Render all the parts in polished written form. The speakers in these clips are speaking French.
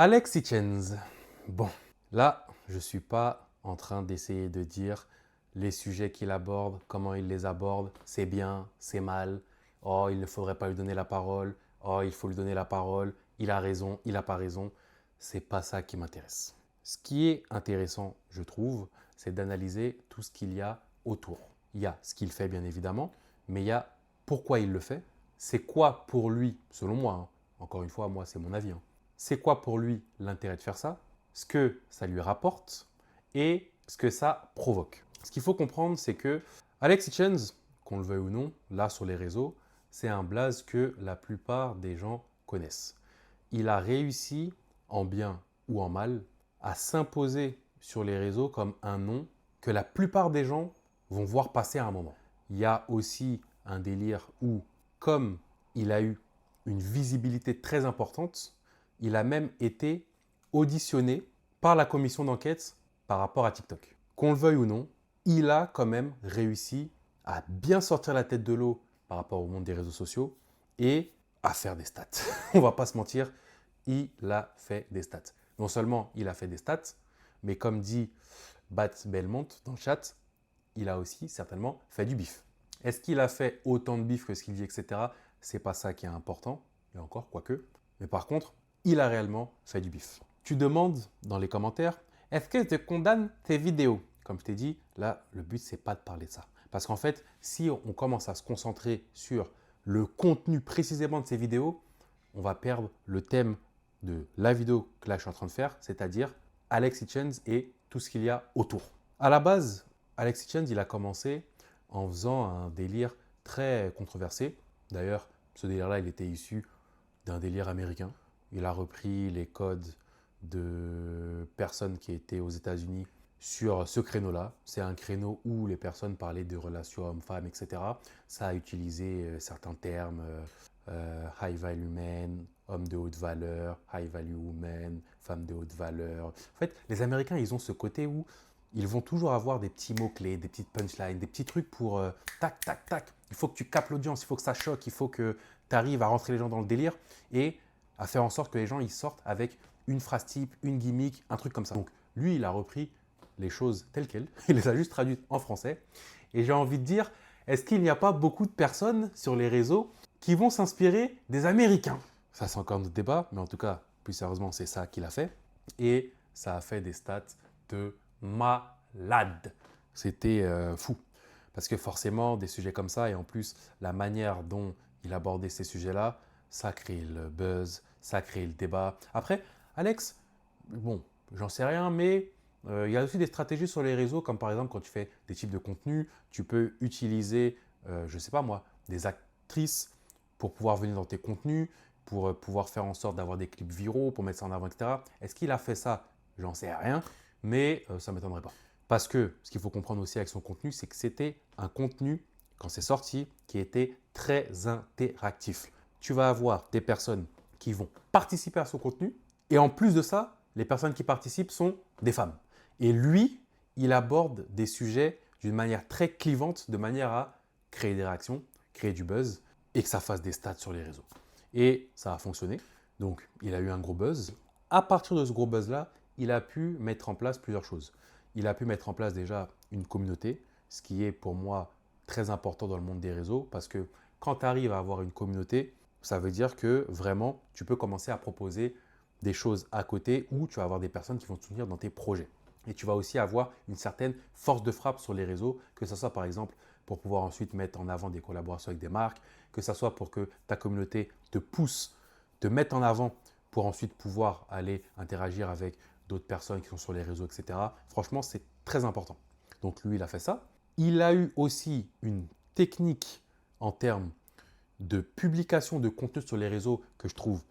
Alex Hitchens. Bon, là, je ne suis pas en train d'essayer de dire les sujets qu'il aborde, comment il les aborde, c'est bien, c'est mal, oh, il ne faudrait pas lui donner la parole, oh, il faut lui donner la parole, il a raison, il n'a pas raison. C'est pas ça qui m'intéresse. Ce qui est intéressant, je trouve, c'est d'analyser tout ce qu'il y a autour. Il y a ce qu'il fait, bien évidemment, mais il y a pourquoi il le fait, c'est quoi pour lui, selon moi, hein. Encore une fois, moi, c'est mon avis, hein. C'est quoi pour lui l'intérêt de faire ça, ce que ça lui rapporte et ce que ça provoque. Ce qu'il faut comprendre, c'est que Alex Hitchens, qu'on le veuille ou non, là sur les réseaux, c'est un blaze que la plupart des gens connaissent. Il a réussi, en bien ou en mal, à s'imposer sur les réseaux comme un nom que la plupart des gens vont voir passer à un moment. Il y a aussi un délire où, comme il a eu une visibilité très importante, il a même été auditionné par la commission d'enquête par rapport à TikTok. Qu'on le veuille ou non, il a quand même réussi à bien sortir la tête de l'eau par rapport au monde des réseaux sociaux et à faire des stats. On va pas se mentir, il a fait des stats. Non seulement il a fait des stats, mais comme dit Bat Belmont dans le chat, il a aussi certainement fait du bif. Est-ce qu'il a fait autant de bif que ce qu'il dit, etc. C'est pas ça qui est important, et encore, quoique. Mais par contre, il a réellement fait du bif. Tu demandes dans les commentaires, est-ce que je condamne tes vidéos? Comme je t'ai dit, là, le but, c'est pas de parler de ça. Parce qu'en fait, si on commence à se concentrer sur le contenu précisément de ces vidéos, on va perdre le thème de la vidéo que là, je suis en train de faire, c'est-à-dire Alex Hitchens et tout ce qu'il y a autour. À la base, Alex Hitchens, il a commencé en faisant un délire très controversé. D'ailleurs, ce délire-là, il était issu d'un délire américain. Il a repris les codes de personnes qui étaient aux États-Unis sur ce créneau-là. C'est un créneau où les personnes parlaient de relations hommes-femmes, etc. Ça a utilisé certains termes, high value men, homme de haute valeur, high value woman, femme de haute valeur. En fait, les Américains, ils ont ce côté où ils vont toujours avoir des petits mots-clés, des petites punchlines, des petits trucs pour tac, tac, tac. Il faut que tu captes l'audience, il faut que ça choque, il faut que tu arrives à rentrer les gens dans le délire et à faire en sorte que les gens ils sortent avec une phrase type, une gimmick, un truc comme ça. Donc lui, il a repris les choses telles quelles, il les a juste traduites en français. Et j'ai envie de dire, est-ce qu'il n'y a pas beaucoup de personnes sur les réseaux qui vont s'inspirer des Américains? Ça, c'est encore notre débat, mais en tout cas, plus sérieusement, c'est ça qu'il a fait. Et ça a fait des stats de malade. C'était fou. Parce que forcément, des sujets comme ça, et en plus, la manière dont il abordait ces sujets-là, ça crée le buzz, ça crée le débat. Après, Alex, bon, j'en sais rien, mais il y a aussi des stratégies sur les réseaux, comme par exemple quand tu fais des types de contenus, tu peux utiliser, je ne sais pas moi, des actrices pour pouvoir venir dans tes contenus, pour pouvoir faire en sorte d'avoir des clips viraux, pour mettre ça en avant, etc. Est-ce qu'il a fait ça? J'en sais rien, mais ça ne m'étonnerait pas. Parce que ce qu'il faut comprendre aussi avec son contenu, c'est que c'était un contenu, quand c'est sorti, qui était très interactif. Tu vas avoir des personnes qui vont participer à son contenu, et en plus de ça, les personnes qui participent sont des femmes. Et lui, il aborde des sujets d'une manière très clivante, de manière à créer des réactions, créer du buzz, et que ça fasse des stats sur les réseaux. Et ça a fonctionné. Donc, il a eu un gros buzz. À partir de ce gros buzz-là, il a pu mettre en place plusieurs choses. Il a pu mettre en place déjà une communauté, ce qui est pour moi très important dans le monde des réseaux, parce que quand tu arrives à avoir une communauté, ça veut dire que vraiment, tu peux commencer à proposer des choses à côté où tu vas avoir des personnes qui vont te soutenir dans tes projets. Et tu vas aussi avoir une certaine force de frappe sur les réseaux, que ce soit par exemple pour pouvoir ensuite mettre en avant des collaborations avec des marques, que ce soit pour que ta communauté te pousse, te mette en avant pour ensuite pouvoir aller interagir avec d'autres personnes qui sont sur les réseaux, etc. Franchement, c'est très important. Donc lui, il a fait ça. Il a eu aussi une technique en termes de publication de contenu sur les réseaux que je trouve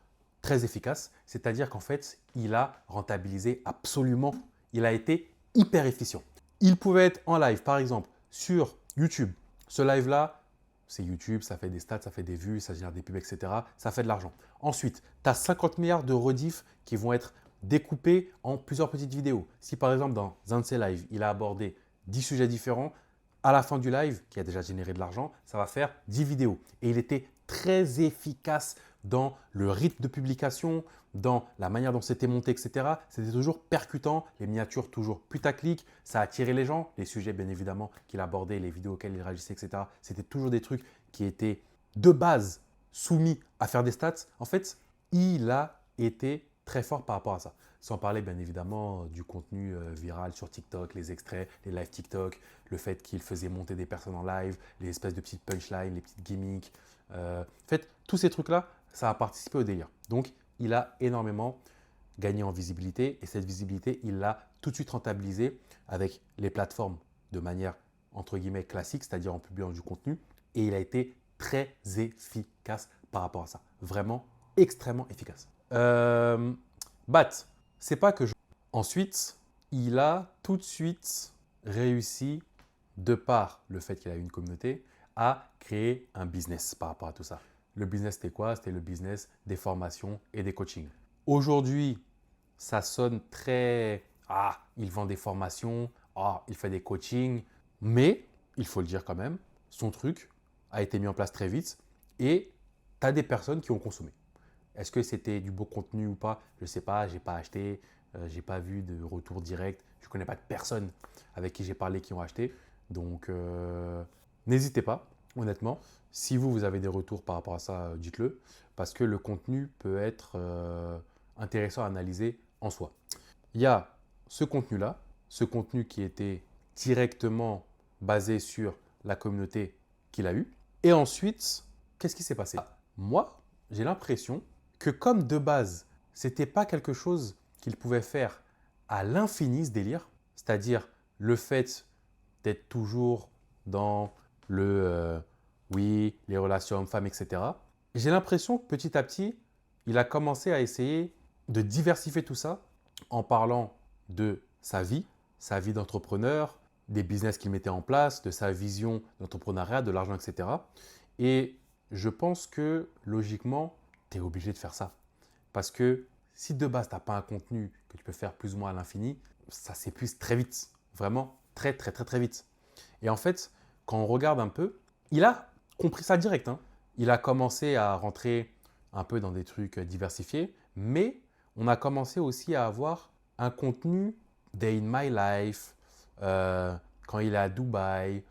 très efficace. C'est-à-dire qu'en fait, il a rentabilisé absolument. Il a été hyper efficient. Il pouvait être en live, par exemple, sur YouTube. Ce live-là, c'est YouTube, ça fait des stats, ça fait des vues, ça génère des pubs, etc. Ça fait de l'argent. Ensuite, tu as 50 milliards de rediffs qui vont être découpés en plusieurs petites vidéos. Si par exemple, dans un de ses lives, il a abordé 10 sujets différents, à la fin du live, qui a déjà généré de l'argent, ça va faire 10 vidéos. Et il était très efficace dans le rythme de publication, dans la manière dont c'était monté, etc. C'était toujours percutant, les miniatures toujours putaclic, ça attirait les gens. Les sujets, bien évidemment, qu'il abordait, les vidéos auxquelles il réagissait, etc. C'était toujours des trucs qui étaient de base soumis à faire des stats. En fait, il a été très fort par rapport à ça. Sans parler bien évidemment du contenu viral sur TikTok, les extraits, les live TikTok, le fait qu'il faisait monter des personnes en live, les espèces de petites punchlines, les petites gimmicks. En fait, tous ces trucs-là, ça a participé au délire. Donc, il a énormément gagné en visibilité et cette visibilité, il l'a tout de suite rentabilisée avec les plateformes de manière entre guillemets classique, c'est-à-dire en publiant du contenu. Et il a été très efficace par rapport à ça. Vraiment extrêmement efficace. Bat, c'est pas que je... Ensuite, il a tout de suite réussi, de par le fait qu'il a eu une communauté, à créer un business par rapport à tout ça. Le business, c'était quoi? C'était le business des formations et des coachings. Aujourd'hui, ça sonne très... Ah, il vend des formations, ah, il fait des coachings, mais, il faut le dire quand même, son truc a été mis en place très vite et tu as des personnes qui ont consommé. Est-ce que c'était du beau contenu ou pas? Je ne sais pas, je n'ai pas acheté, je n'ai pas vu de retour direct, je ne connais pas de personnes avec qui j'ai parlé qui ont acheté. Donc, n'hésitez pas, honnêtement. Si vous avez des retours par rapport à ça, dites-le, parce que le contenu peut être intéressant à analyser en soi. Il y a ce contenu-là, ce contenu qui était directement basé sur la communauté qu'il a eue. Et ensuite, qu'est-ce qui s'est passé? Moi, j'ai l'impression que comme de base, ce n'était pas quelque chose qu'il pouvait faire à l'infini, ce délire, c'est-à-dire le fait d'être toujours dans le oui, les relations hommes-femmes, etc. J'ai l'impression que petit à petit, il a commencé à essayer de diversifier tout ça en parlant de sa vie d'entrepreneur, des business qu'il mettait en place, de sa vision d'entrepreneuriat, de l'argent, etc. Et je pense que logiquement, tu es obligé de faire ça. Parce que si de base, tu n'as pas un contenu que tu peux faire plus ou moins à l'infini, ça s'épuise très vite. Vraiment très, très, très, très vite. Et en fait, quand on regarde un peu, il a compris ça direct, hein. Il a commencé à rentrer un peu dans des trucs diversifiés, mais on a commencé aussi à avoir un contenu Day in My Life, quand il est à Dubaï,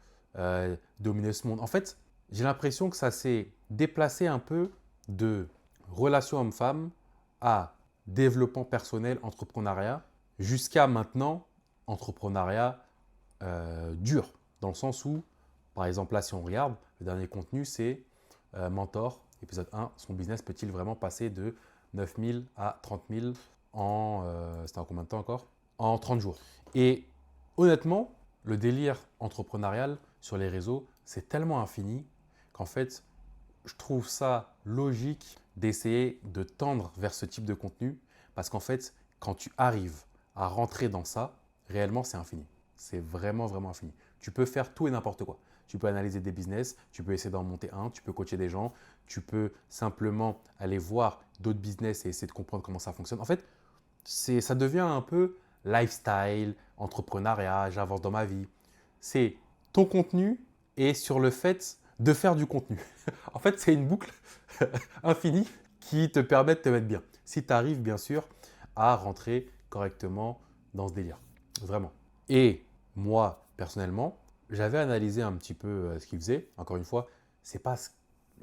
dominer ce monde. En fait, j'ai l'impression que ça s'est déplacé un peu de relations hommes-femmes à développement personnel, entrepreneuriat, jusqu'à maintenant, entrepreneuriat dur, dans le sens où, par exemple, là, si on regarde, le dernier contenu, c'est Mentor, épisode 1, son business peut-il vraiment passer de 9 000 à 30 000 en, c'était en combien de temps encore? En 30 jours. Et honnêtement, le délire entrepreneurial sur les réseaux, c'est tellement infini qu'en fait, je trouve ça logique d'essayer de tendre vers ce type de contenu parce qu'en fait, quand tu arrives à rentrer dans ça, réellement, c'est infini. C'est vraiment, vraiment infini. Tu peux faire tout et n'importe quoi. Tu peux analyser des business, tu peux essayer d'en monter un, tu peux coacher des gens, tu peux simplement aller voir d'autres business et essayer de comprendre comment ça fonctionne. En fait, ça devient un peu lifestyle, entrepreneuriat, j'avance dans ma vie. C'est ton contenu et sur le fait de faire du contenu. En fait, c'est une boucle infinie qui te permet de te mettre bien. Si tu arrives, bien sûr, à rentrer correctement dans ce délire. Vraiment. Et moi, personnellement, j'avais analysé un petit peu ce qu'il faisait. Encore une fois, c'est pas ce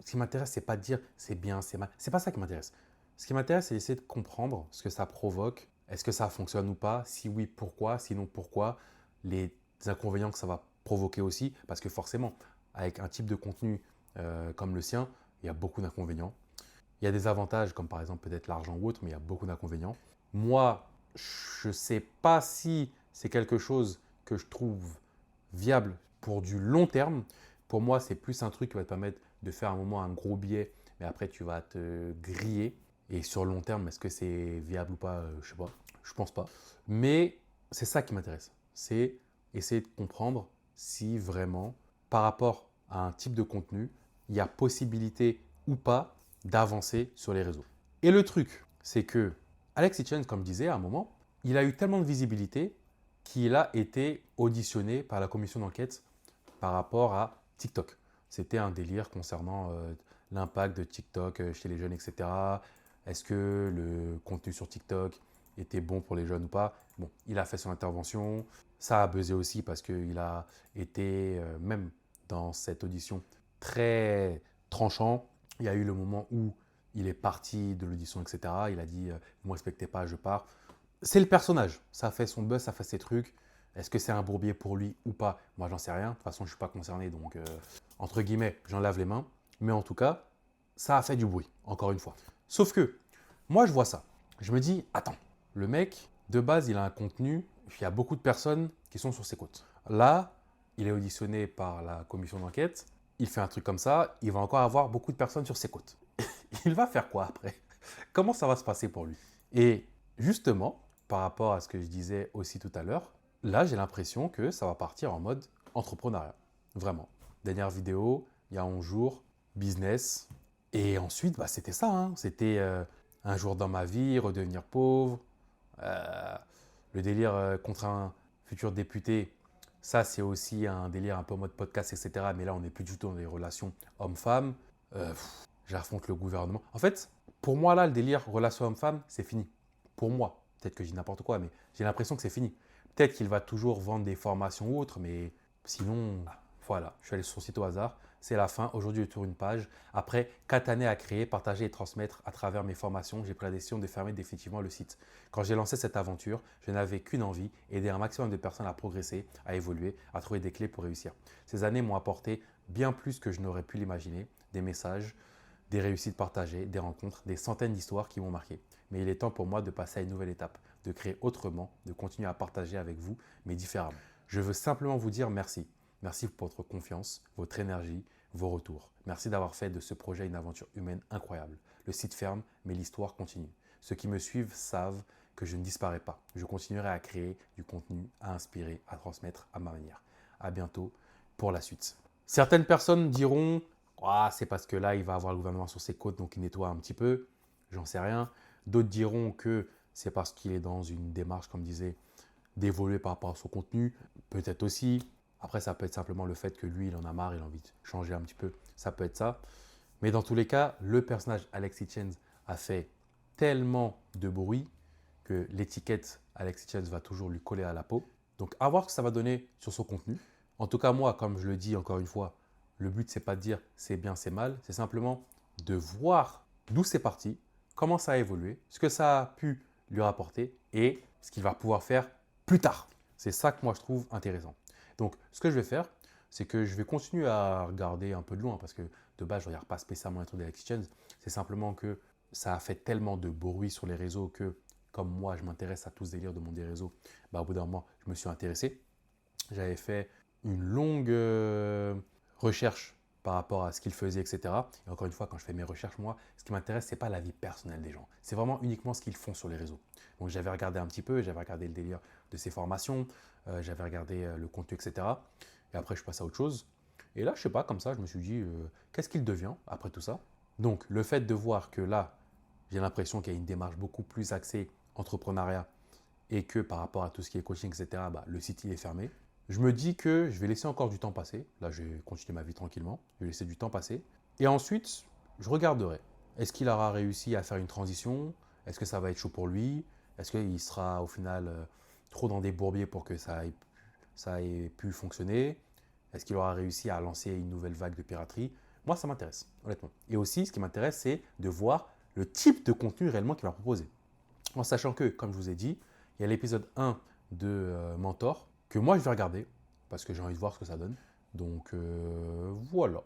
qui m'intéresse, c'est pas de dire c'est bien, c'est mal. C'est pas ça qui m'intéresse. Ce qui m'intéresse, c'est d'essayer de comprendre ce que ça provoque. Est-ce que ça fonctionne ou pas? Si oui, pourquoi? Sinon, pourquoi? Les inconvénients que ça va provoquer aussi. Parce que forcément, avec un type de contenu comme le sien, il y a beaucoup d'inconvénients. Il y a des avantages, comme par exemple peut-être l'argent ou autre, mais il y a beaucoup d'inconvénients. Moi, je ne sais pas si c'est quelque chose que je trouve viable pour du long terme. Pour moi, c'est plus un truc qui va te permettre de faire un moment un gros billet, mais après tu vas te griller. Et sur le long terme, est-ce que c'est viable ou pas? Je ne sais pas. Je pense pas. Mais c'est ça qui m'intéresse. C'est essayer de comprendre si vraiment, par rapport à un type de contenu, il y a possibilité ou pas d'avancer sur les réseaux. Et le truc, c'est que Alex Hitchens, comme je disais à un moment, il a eu tellement de visibilité qu'il a été auditionné par la commission d'enquête par rapport à TikTok. C'était un délire concernant l'impact de TikTok chez les jeunes, etc. Est-ce que le contenu sur TikTok était bon pour les jeunes ou pas? Bon, il a fait son intervention. Ça a buzzé aussi parce qu'il a été, même dans cette audition, très tranchant. Il y a eu le moment où il est parti de l'audition, etc. Il a dit vous ne me respectez pas, je pars. C'est le personnage. Ça fait son buzz, ça fait ses trucs. Est-ce que c'est un bourbier pour lui ou pas? Moi, j'en sais rien. De toute façon, je ne suis pas concerné. Donc, entre guillemets, j'en lave les mains. Mais en tout cas, ça a fait du bruit, encore une fois. Sauf que, moi, je vois ça. Je me dis, attends, le mec, de base, il a un contenu. Il y a beaucoup de personnes qui sont sur ses côtes. Là, il est auditionné par la commission d'enquête. Il fait un truc comme ça. Il va encore avoir beaucoup de personnes sur ses côtes. Il va faire quoi après? Comment ça va se passer pour lui? Et justement, par rapport à ce que je disais aussi tout à l'heure, là, j'ai l'impression que ça va partir en mode entrepreneuriat. Vraiment. Dernière vidéo, il y a 11 jours, business. Et ensuite, bah, c'était ça. Hein. C'était un jour dans ma vie, redevenir pauvre. Le délire contre un futur député, ça, c'est aussi un délire un peu en mode podcast, etc. Mais là, on n'est plus du tout dans les relations homme-femme. J'affronte le gouvernement. En fait, pour moi, là, le délire relation homme-femme, c'est fini. Pour moi. Peut-être que je dis n'importe quoi, mais j'ai l'impression que c'est fini. Peut-être qu'il va toujours vendre des formations ou autres, mais sinon, voilà, je suis allé sur son site au hasard. C'est la fin. Aujourd'hui, je tourne une page. Après 4 années à créer, partager et transmettre à travers mes formations, j'ai pris la décision de fermer définitivement le site. Quand j'ai lancé cette aventure, je n'avais qu'une envie, aider un maximum de personnes à progresser, à évoluer, à trouver des clés pour réussir. Ces années m'ont apporté bien plus que je n'aurais pu l'imaginer, des messages, des réussites partagées, des rencontres, des centaines d'histoires qui m'ont marqué. Mais il est temps pour moi de passer à une nouvelle étape, de créer autrement, de continuer à partager avec vous, mais différemment. Je veux simplement vous dire merci. Merci pour votre confiance, votre énergie, vos retours. Merci d'avoir fait de ce projet une aventure humaine incroyable. Le site ferme, mais l'histoire continue. Ceux qui me suivent savent que je ne disparais pas. Je continuerai à créer du contenu, à inspirer, à transmettre à ma manière. À bientôt pour la suite. Certaines personnes diront ah, c'est parce que là, il va avoir le gouvernement sur ses côtes, donc il nettoie un petit peu. J'en sais rien. D'autres diront que c'est parce qu'il est dans une démarche, comme disait, d'évoluer par rapport à son contenu. Peut-être aussi. Après, ça peut être simplement le fait que lui, il en a marre, il a envie de changer un petit peu. Ça peut être ça. Mais dans tous les cas, le personnage Alex Hitchens a fait tellement de bruit que l'étiquette Alex Hitchens va toujours lui coller à la peau. Donc, à voir ce que ça va donner sur son contenu. En tout cas, moi, comme je le dis encore une fois, le but, c'est pas de dire c'est bien, c'est mal. C'est simplement de voir d'où c'est parti, comment ça a évolué, ce que ça a pu lui rapporter et ce qu'il va pouvoir faire plus tard. C'est ça que moi, je trouve intéressant. Donc, ce que je vais faire, c'est que je vais continuer à regarder un peu de loin parce que de base, je ne regarde pas spécialement les trucs d'Alex Hitchens. C'est simplement que ça a fait tellement de bruit sur les réseaux que, comme moi, je m'intéresse à tous ces délires de monde des réseaux, bah, au bout d'un moment, je me suis intéressé. J'avais fait une longue recherche par rapport à ce qu'ils faisaient, etc. Et encore une fois, quand je fais mes recherches, moi, ce qui m'intéresse, ce n'est pas la vie personnelle des gens. C'est vraiment uniquement ce qu'ils font sur les réseaux. Donc j'avais regardé un petit peu, j'avais regardé le délire de ces formations, j'avais regardé le contenu, etc. Et après, je passe à autre chose. Et là, je sais pas, comme ça, je me suis dit, qu'est-ce qu'il devient après tout ça? Donc, le fait de voir que là, j'ai l'impression qu'il y a une démarche beaucoup plus axée entrepreneuriat et que par rapport à tout ce qui est coaching, etc., bah, le site il est fermé. Je me dis que je vais laisser encore du temps passer. Là, je vais continuer ma vie tranquillement. Je vais laisser du temps passer. Et ensuite, je regarderai. Est-ce qu'il aura réussi à faire une transition? Est-ce que ça va être chaud pour lui? Est-ce qu'il sera au final trop dans des bourbiers pour que ça ait pu fonctionner? Est-ce qu'il aura réussi à lancer une nouvelle vague de piraterie? Moi, ça m'intéresse, honnêtement. Et aussi, ce qui m'intéresse, c'est de voir le type de contenu réellement qu'il va proposer. En sachant que, comme je vous ai dit, il y a l'épisode 1 de Mentor que moi je vais regarder parce que j'ai envie de voir ce que ça donne. Donc voilà.